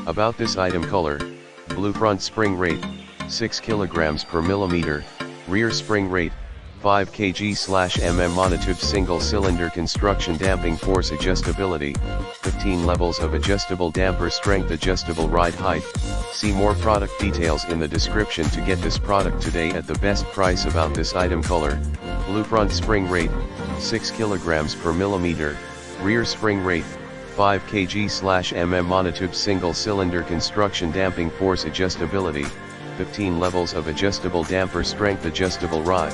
About this item: color, blue. Front spring rate, 6 kg per millimeter. Rear spring rate, 5 kg/mm. Monotube single cylinder construction. Damping force adjustability, 15 levels of adjustable damper strength. Adjustable ride height. See more product details in the description to get this product today at the best price. About this item: color, blue. Front spring rate, 6 kg per millimeter. Rear spring rate, 5 kg/mm. Monotube single cylinder construction. Damping force adjustability, 15 levels of adjustable damper strength. Adjustable ride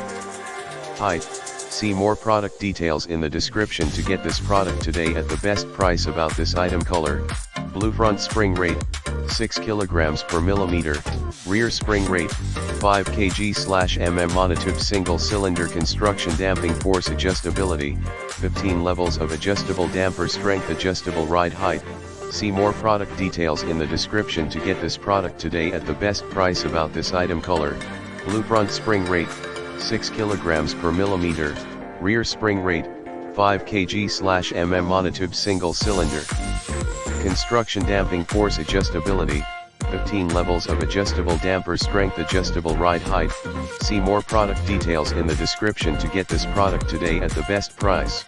height. See more product details in the description to get this product today at the best price. About this item: color, blue. Front spring rate, 6 kg per millimeter. Rear spring rate, 5 kg/mm. Monotube single cylinder construction. Damping force adjustability, 15 levels of adjustable damper strength. Adjustable ride height. See more product details in the description to get this product today at the best price. About this item: color, blue. Front spring rate, 6 kg per millimeter. Rear spring rate, 5 kg/mm. Monotube single cylinder construction. Damping force adjustability, 15 levels of adjustable damper strength. Adjustable ride height. See more product details in the description to get this product today at the best price.